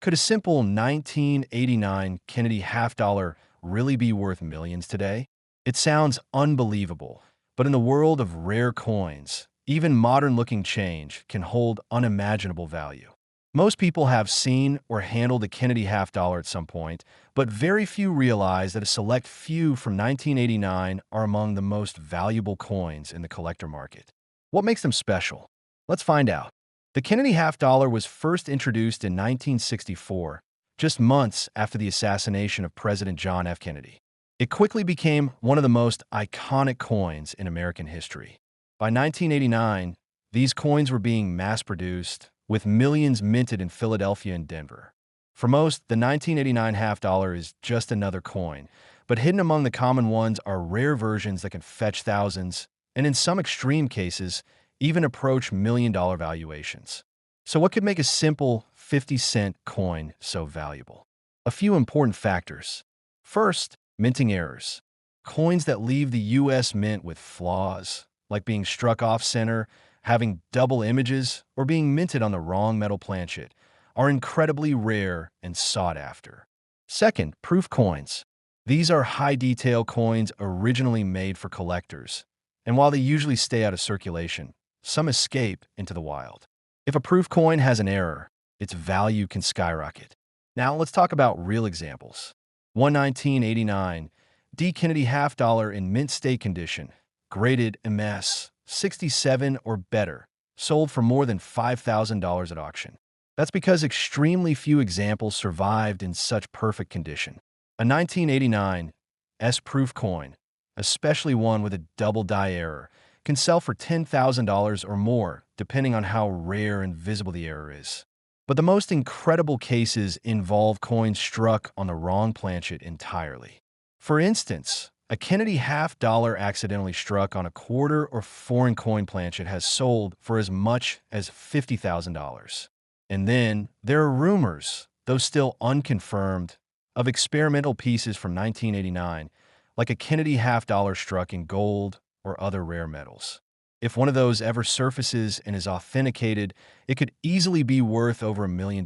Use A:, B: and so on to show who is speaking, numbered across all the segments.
A: Could a simple 1989 Kennedy half dollar really be worth millions today? It sounds unbelievable, but in the world of rare coins, even modern-looking change can hold unimaginable value. Most people have seen or handled a Kennedy half dollar at some point, but very few realize that a select few from 1989 are among the most valuable coins in the collector market. What makes them special? Let's find out. The Kennedy half dollar was first introduced in 1964, just months after the assassination of President John F. Kennedy. It quickly became one of the most iconic coins in American history. By 1989, these coins were being mass-produced, with millions minted in Philadelphia and Denver. For most, the 1989 half dollar is just another coin, but hidden among the common ones are rare versions that can fetch thousands, and in some extreme cases, even approach million-dollar valuations. So what could make a simple 50-cent coin so valuable? A few important factors. First, minting errors. Coins that leave the U.S. Mint with flaws, like being struck off-center, having double images, or being minted on the wrong metal planchet, are incredibly rare and sought after. Second, proof coins. These are high-detail coins originally made for collectors, and while they usually stay out of circulation, some escape into the wild. If a proof coin has an error, its value can skyrocket. Now let's talk about real examples. 1989 D. Kennedy half dollar in mint state condition, graded MS 67 or better, sold for more than $5,000 at auction. That's because extremely few examples survived in such perfect condition. A 1989 S-proof coin, especially one with a double die error, can sell for $10,000 or more, depending on how rare and visible the error is. But the most incredible cases involve coins struck on the wrong planchet entirely. For instance, a Kennedy half dollar accidentally struck on a quarter or foreign coin planchet has sold for as much as $50,000. And then there are rumors, though still unconfirmed, of experimental pieces from 1989, like a Kennedy half dollar struck in gold or other rare metals. If one of those ever surfaces and is authenticated, it could easily be worth over $1 million.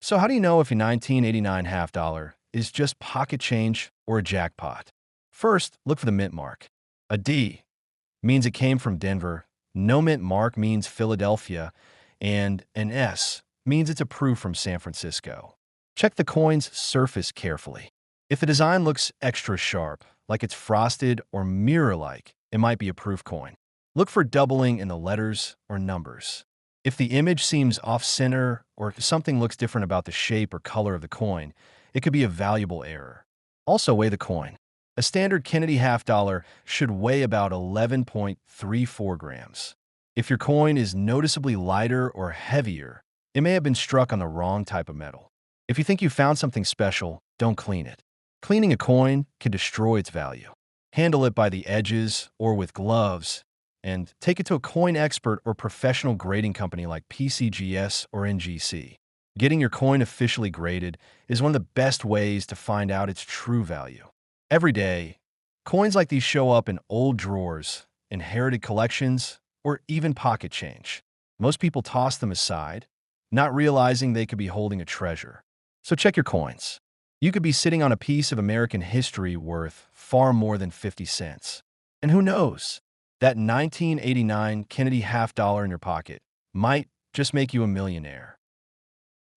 A: So how do you know if a 1989 half dollar is just pocket change or a jackpot? First, look for the mint mark. A D means it came from Denver, no mint mark means Philadelphia, and an S means it's approved from San Francisco. Check the coin's surface carefully. If the design looks extra sharp, like it's frosted or mirror-like, it might be a proof coin. Look for doubling in the letters or numbers. If the image seems off-center or if something looks different about the shape or color of the coin, it could be a valuable error. Also, weigh the coin. A standard Kennedy half dollar should weigh about 11.34 grams. If your coin is noticeably lighter or heavier, it may have been struck on the wrong type of metal. If you think you found something special, don't clean it. Cleaning a coin can destroy its value. Handle it by the edges or with gloves, and take it to a coin expert or professional grading company like PCGS or NGC. Getting your coin officially graded is one of the best ways to find out its true value. Every day, coins like these show up in old drawers, inherited collections, or even pocket change. Most people toss them aside, not realizing they could be holding a treasure. So check your coins. You could be sitting on a piece of American history worth far more than 50 cents. And who knows? That 1989 Kennedy half dollar in your pocket might just make you a millionaire.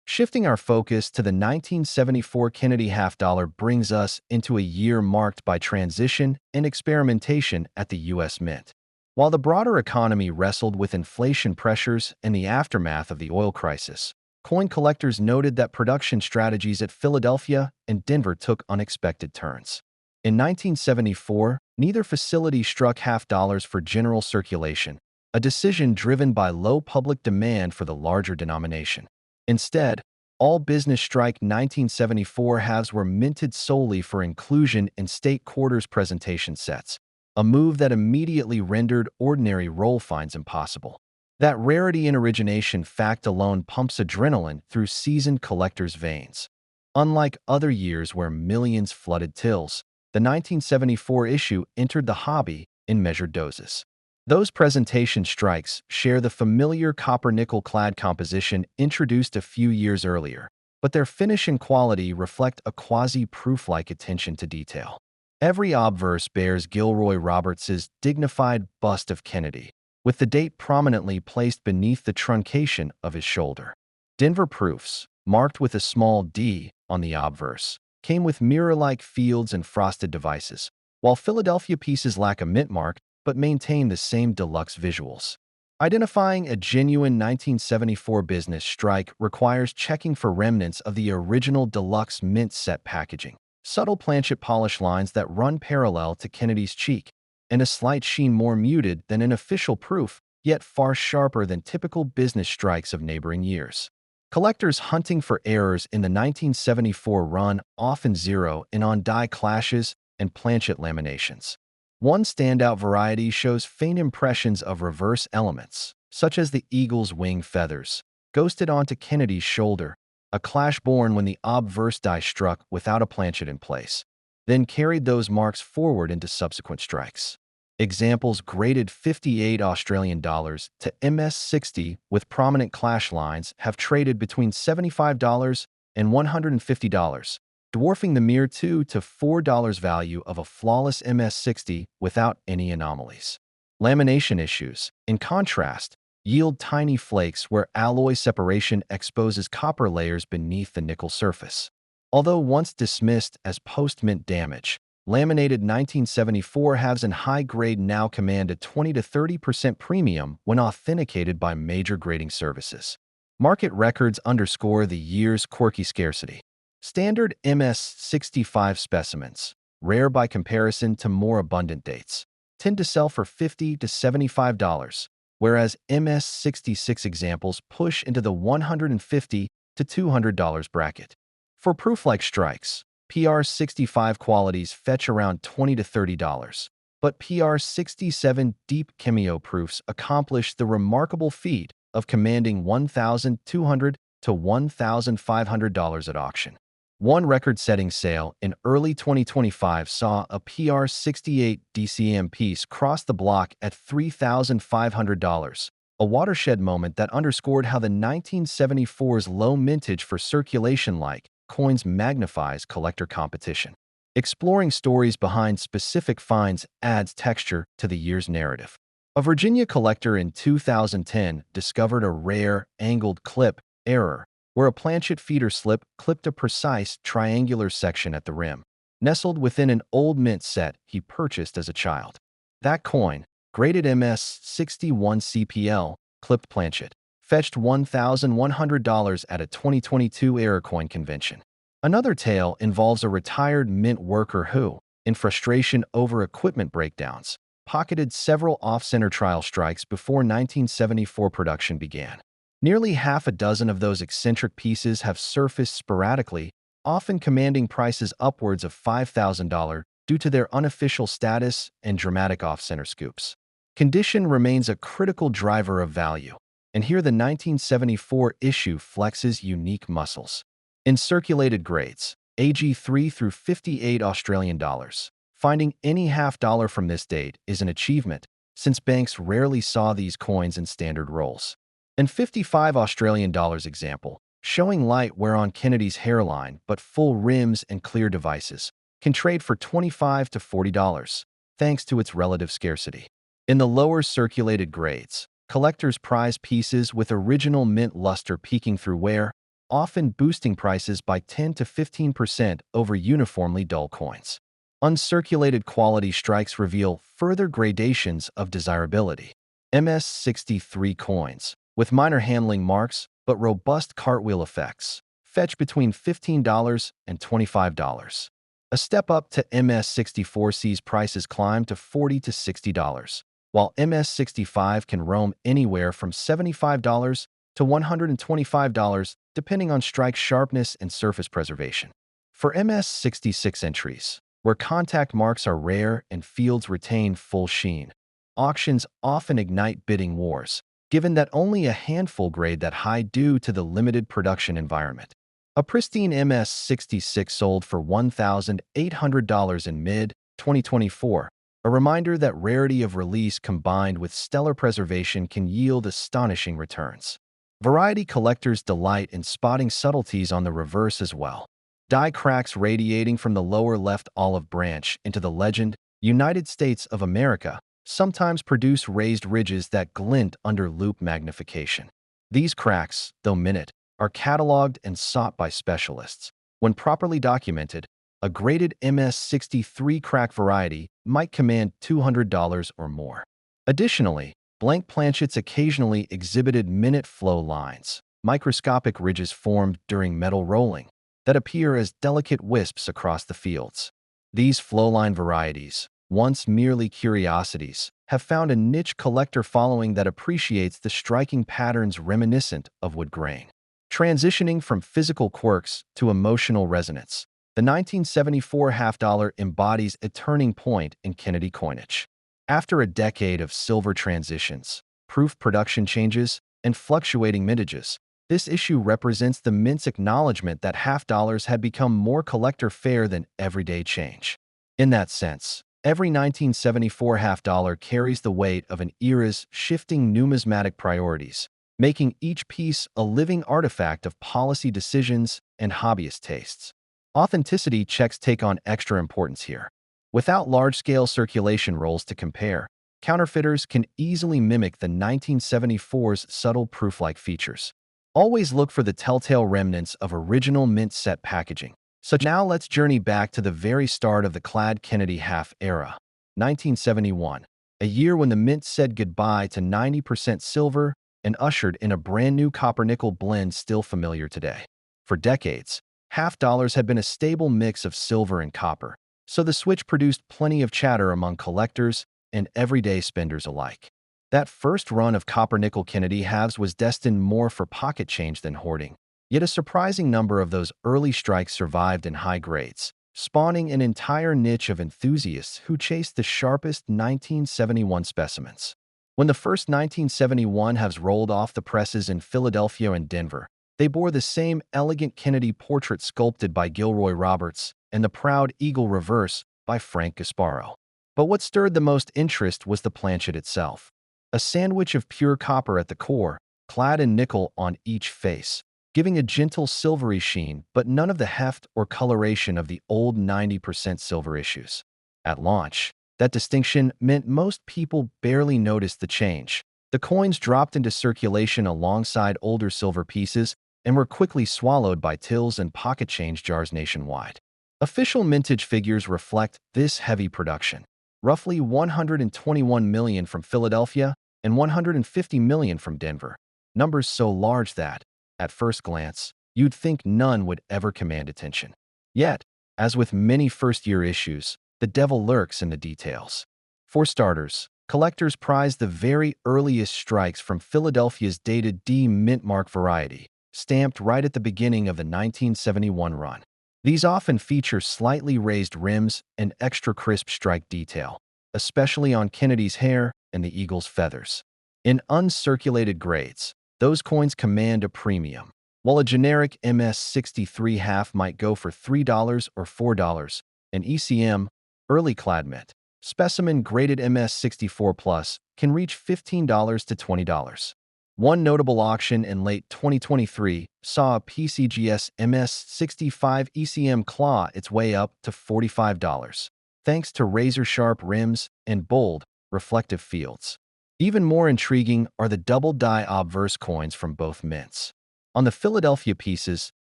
A: Shifting our focus to the 1974 Kennedy half dollar brings us into a year marked by transition and experimentation at the U.S. Mint. While the broader economy wrestled with inflation pressures and the aftermath of the oil crisis, coin collectors noted that production strategies at Philadelphia and Denver took unexpected turns. In 1974, neither facility struck half dollars for general circulation, a decision driven by low public demand for the larger denomination. Instead, all business strike 1974 halves were minted solely for inclusion in state quarters presentation sets, a move that immediately rendered ordinary roll finds impossible. That rarity in origination fact alone pumps adrenaline through seasoned collectors' veins. Unlike other years where millions flooded tills, the 1974 issue entered the hobby in measured doses. Those presentation strikes share the familiar copper-nickel-clad composition introduced a few years earlier, but their finish and quality reflect a quasi-proof-like attention to detail. Every obverse bears Gilroy Roberts's dignified bust of Kennedy, with the date prominently placed beneath the truncation of his shoulder. Denver proofs, marked with a small d on the obverse, came with mirror-like fields and frosted devices, while Philadelphia pieces lack a mint mark but maintain the same deluxe visuals. Identifying a genuine 1974 business strike requires checking for remnants of the original deluxe mint set packaging, subtle planchet polish lines that run parallel to Kennedy's cheek, and a slight sheen more muted than an official proof, yet far sharper than typical business strikes of neighboring years. Collectors hunting for errors in the 1974 run often zero in on die clashes and planchet laminations. One standout variety shows faint impressions of reverse elements, such as the eagle's wing feathers, ghosted onto Kennedy's shoulder, a clash born when the obverse die struck without a planchet in place, then carried those marks forward into subsequent strikes. Examples graded $58 to MS-60 with prominent clash lines have traded between $75 and $150, dwarfing the mere $2 to $4 value of a flawless MS-60 without any anomalies. Lamination issues, in contrast, yield tiny flakes where alloy separation exposes copper layers beneath the nickel surface. Although once dismissed as post-mint damage, laminated 1974 halves in high grade now command a 20 to 30% premium when authenticated by major grading services. Market records underscore the year's quirky scarcity. Standard MS-65 specimens, rare by comparison to more abundant dates, tend to sell for $50 to $75, whereas MS-66 examples push into the $150 to $200 bracket. For proof-like strikes, PR-65 qualities fetch around $20 to $30, but PR-67 deep cameo proofs accomplish the remarkable feat of commanding $1,200 to $1,500 at auction. One record-setting sale in early 2025 saw a PR-68 DCM piece cross the block at $3,500, a watershed moment that underscored how the 1974's low mintage for circulation-like coins magnifies collector competition. Exploring stories behind specific finds adds texture to the year's narrative. A Virginia collector in 2010 discovered a rare, angled clip error where a planchet feeder slip clipped a precise triangular section at the rim, nestled within an old mint set he purchased as a child. That coin, graded MS-61 CPL, clipped planchet, fetched $1,100 at a 2022 error coin convention. Another tale involves a retired mint worker who, in frustration over equipment breakdowns, pocketed several off-center trial strikes before 1974 production began. Nearly half a dozen of those eccentric pieces have surfaced sporadically, often commanding prices upwards of $5,000 due to their unofficial status and dramatic off-center scoops. Condition remains a critical driver of value, and here the 1974 issue flexes unique muscles. In circulated grades, AG3 through $58, finding any half dollar from this date is an achievement, since banks rarely saw these coins in standard rolls. And $55 example, showing light wear on Kennedy's hairline but full rims and clear devices, can trade for $25 to $40, thanks to its relative scarcity. In the lower circulated grades, collectors prize pieces with original mint luster peeking through wear, often boosting prices by 10 to 15% over uniformly dull coins. Uncirculated quality strikes reveal further gradations of desirability. MS-63 coins, with minor handling marks but robust cartwheel effects, fetch between $15 and $25. A step up to MS-64 sees prices climb to $40 to $60, while MS-65 can roam anywhere from $75 to $125 depending on strike sharpness and surface preservation. For MS-66 entries, where contact marks are rare and fields retain full sheen, auctions often ignite bidding wars, given that only a handful grade that high due to the limited production environment. A pristine MS-66 sold for $1,800 in mid-2024, a reminder that rarity of release combined with stellar preservation can yield astonishing returns. Variety collectors delight in spotting subtleties on the reverse as well. Die cracks radiating from the lower left olive branch into the legend, United States of America, sometimes produce raised ridges that glint under loupe magnification. These cracks, though minute, are cataloged and sought by specialists. When properly documented, a graded MS-63 crack variety might command $200 or more. Additionally, blank planchets occasionally exhibited minute flow lines, microscopic ridges formed during metal rolling, that appear as delicate wisps across the fields. These flowline varieties, once merely curiosities, have found a niche collector following that appreciates the striking patterns reminiscent of wood grain. Transitioning from physical quirks to emotional resonance, the 1974 half-dollar embodies a turning point in Kennedy coinage. After a decade of silver transitions, proof production changes, and fluctuating mintages, this issue represents the mint's acknowledgement that half-dollars had become more collector fare than everyday change. In that sense, every 1974 half-dollar carries the weight of an era's shifting numismatic priorities, making each piece a living artifact of policy decisions and hobbyist tastes. Authenticity checks take on extra importance here. Without large-scale circulation rolls to compare, counterfeiters can easily mimic the 1974's subtle proof-like features. Always look for the telltale remnants of original mint set packaging. So now let's journey back to the very start of the clad Kennedy half era, 1971, a year when the mint said goodbye to 90% silver and ushered in a brand new copper-nickel blend still familiar today. For decades, half-dollars had been a stable mix of silver and copper, so the switch produced plenty of chatter among collectors and everyday spenders alike. That first run of copper-nickel Kennedy halves was destined more for pocket change than hoarding, yet a surprising number of those early strikes survived in high grades, spawning an entire niche of enthusiasts who chased the sharpest 1971 specimens. When the first 1971 halves rolled off the presses in Philadelphia and Denver, they bore the same elegant Kennedy portrait sculpted by Gilroy Roberts and the proud eagle reverse by Frank Gasparo. But what stirred the most interest was the planchet itself. A sandwich of pure copper at the core, clad in nickel on each face, giving a gentle silvery sheen but none of the heft or coloration of the old 90% silver issues. At launch, that distinction meant most people barely noticed the change. The coins dropped into circulation alongside older silver pieces and were quickly swallowed by tills and pocket change jars nationwide. Official mintage figures reflect this heavy production. Roughly 121 million from Philadelphia and 150 million from Denver. Numbers so large that, at first glance, you'd think none would ever command attention. Yet, as with many first-year issues, the devil lurks in the details. For starters, collectors prize the very earliest strikes from Philadelphia's dated D mint mark variety, stamped right at the beginning of the 1971 run. These often feature slightly raised rims and extra crisp strike detail, especially on Kennedy's hair and the eagle's feathers. In uncirculated grades, those coins command a premium. While a generic MS-63 half might go for $3 or $4, an ECM, early clad mint, specimen graded MS-64 Plus can reach $15 to $20. One notable auction in late 2023 saw a PCGS MS-65 ECM claw its way up to $45, thanks to razor-sharp rims and bold, reflective fields. Even more intriguing are the double-die obverse coins from both mints. On the Philadelphia pieces,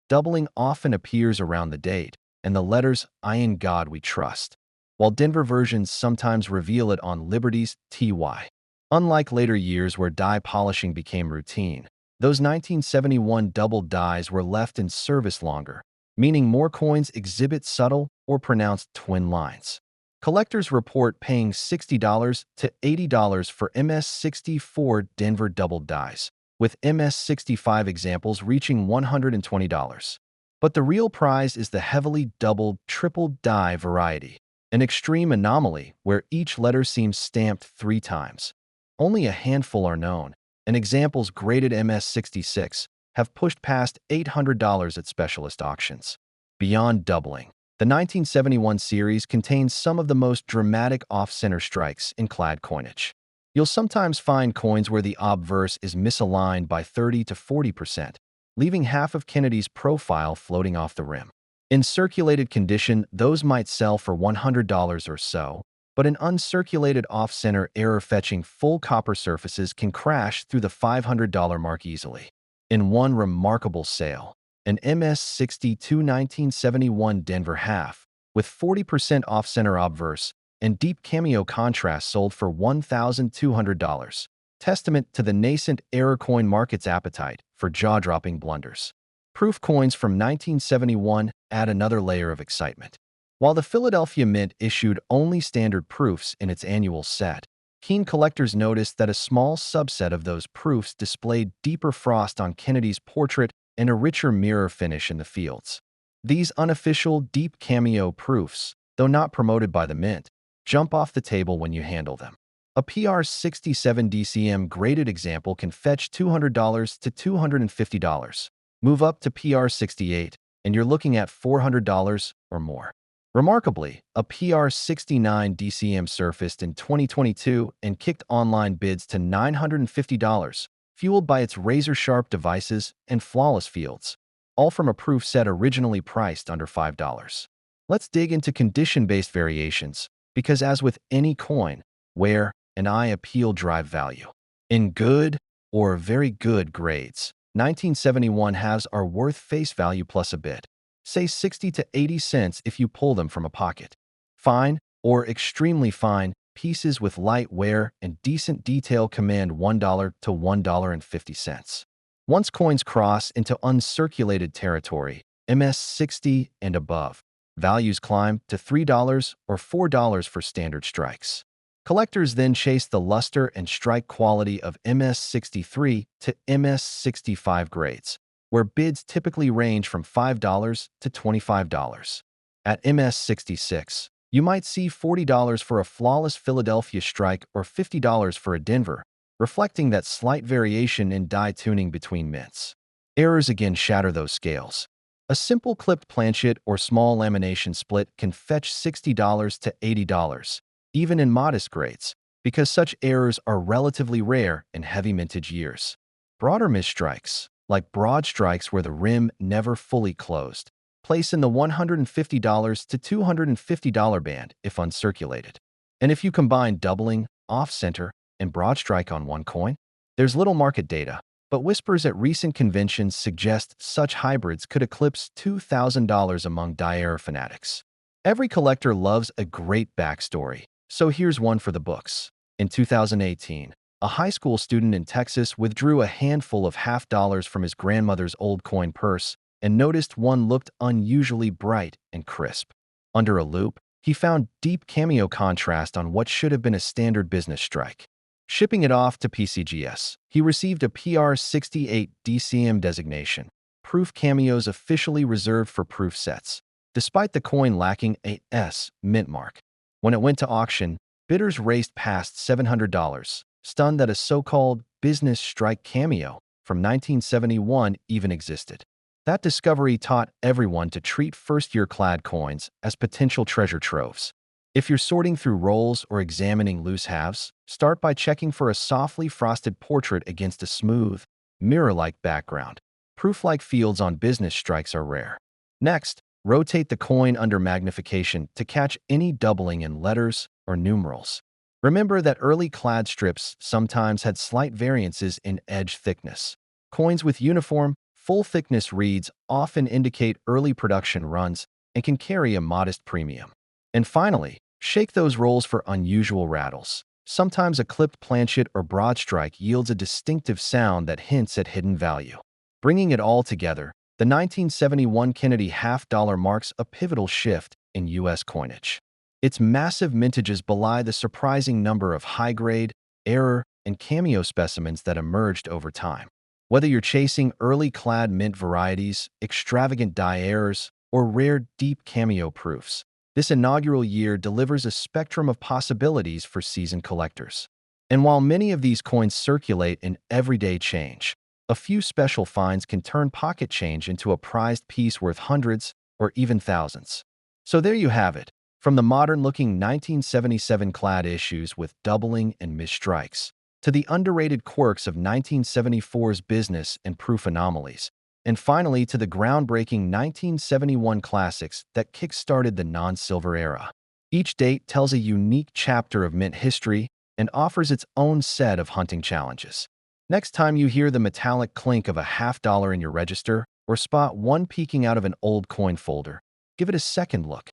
A: doubling often appears around the date, and the letters "I in God We Trust," while Denver versions sometimes reveal it on Liberty's TY. Unlike later years where die polishing became routine, those 1971 double dies were left in service longer, meaning more coins exhibit subtle or pronounced twin lines. Collectors report paying $60 to $80 for MS-64 Denver double dies, with MS-65 examples reaching $120. But the real prize is the heavily doubled triple die variety, an extreme anomaly where each letter seems stamped 3 times. Only a handful are known, and examples graded MS-66 have pushed past $800 at specialist auctions. Beyond doubling, the 1971 series contains some of the most dramatic off-center strikes in clad coinage. You'll sometimes find coins where the obverse is misaligned by 30 to 40%, leaving half of Kennedy's profile floating off the rim. In circulated condition, those might sell for $100 or so, but in uncirculated off-center error-fetching full copper surfaces can crash through the $500 mark easily. In one remarkable sale, an MS-62 1971 Denver half, with 40% off-center obverse and deep cameo contrast sold for $1,200, testament to the nascent error coin market's appetite for jaw-dropping blunders. Proof coins from 1971 add another layer of excitement. While the Philadelphia Mint issued only standard proofs in its annual set, keen collectors noticed that a small subset of those proofs displayed deeper frost on Kennedy's portrait and a richer mirror finish in the fields. These unofficial deep cameo proofs, though not promoted by the Mint, jump off the table when you handle them. A PR67 DCM graded example can fetch $200 to $250. Move up to PR68, and you're looking at $400 or more. Remarkably, a PR69 DCM surfaced in 2022 and kicked online bids to $950, fueled by its razor-sharp devices and flawless fields, all from a proof set originally priced under $5. Let's dig into condition-based variations, because as with any coin, wear and eye appeal drive value. In good or very good grades, 1971 halves are worth face value plus a bit, say 60 to 80 cents if you pull them from a pocket. Fine or extremely fine pieces with light wear and decent detail command $1 to $1.50. Once coins cross into uncirculated territory, MS-60 and above, values climb to $3 or $4 for standard strikes. Collectors then chase the luster and strike quality of MS-63 to MS-65 grades, where bids typically range from $5 to $25. At MS-66, you might see $40 for a flawless Philadelphia strike or $50 for a Denver, reflecting that slight variation in die tuning between mints. Errors again shatter those scales. A simple clipped planchet or small lamination split can fetch $60 to $80, even in modest grades, because such errors are relatively rare in heavy mintage years. Broader misstrikes, like broad strikes where the rim never fully closed, place in the $150 to $250 band if uncirculated. And if you combine doubling, off-center, and broad strike on one coin, there's little market data, but whispers at recent conventions suggest such hybrids could eclipse $2,000 among die-error fanatics. Every collector loves a great backstory, so here's one for the books. In 2018, a high school student in Texas withdrew a handful of half-dollars from his grandmother's old coin purse and noticed one looked unusually bright and crisp. Under a loupe, he found deep cameo contrast on what should have been a standard business strike. Shipping it off to PCGS, he received a PR68 DCM designation, proof cameos officially reserved for proof sets, despite the coin lacking a S mint mark. When it went to auction, bidders raced past $700, stunned that a so-called business strike cameo from 1971 even existed. That discovery taught everyone to treat first-year clad coins as potential treasure troves. If you're sorting through rolls or examining loose halves, start by checking for a softly frosted portrait against a smooth, mirror-like background. Proof-like fields on business strikes are rare. Next, rotate the coin under magnification to catch any doubling in letters or numerals. Remember that early clad strips sometimes had slight variances in edge thickness. Coins with uniform, full-thickness reeds often indicate early production runs and can carry a modest premium. And finally, shake those rolls for unusual rattles. Sometimes a clipped planchet or broad strike yields a distinctive sound that hints at hidden value. Bringing it all together, the 1971 Kennedy half-dollar marks a pivotal shift in U.S. coinage. Its massive mintages belie the surprising number of high-grade, error, and cameo specimens that emerged over time. Whether you're chasing early clad mint varieties, extravagant die errors, or rare deep cameo proofs, this inaugural year delivers a spectrum of possibilities for seasoned collectors. And while many of these coins circulate in everyday change, a few special finds can turn pocket change into a prized piece worth hundreds or even thousands. So there you have it, From the modern-looking 1977 clad issues with doubling and misstrikes, to the underrated quirks of 1974's business and proof anomalies, and finally to the groundbreaking 1971 classics that kick-started the non-silver era. Each date tells a unique chapter of mint history and offers its own set of hunting challenges. Next time you hear the metallic clink of a half dollar in your register or spot one peeking out of an old coin folder, give it a second look.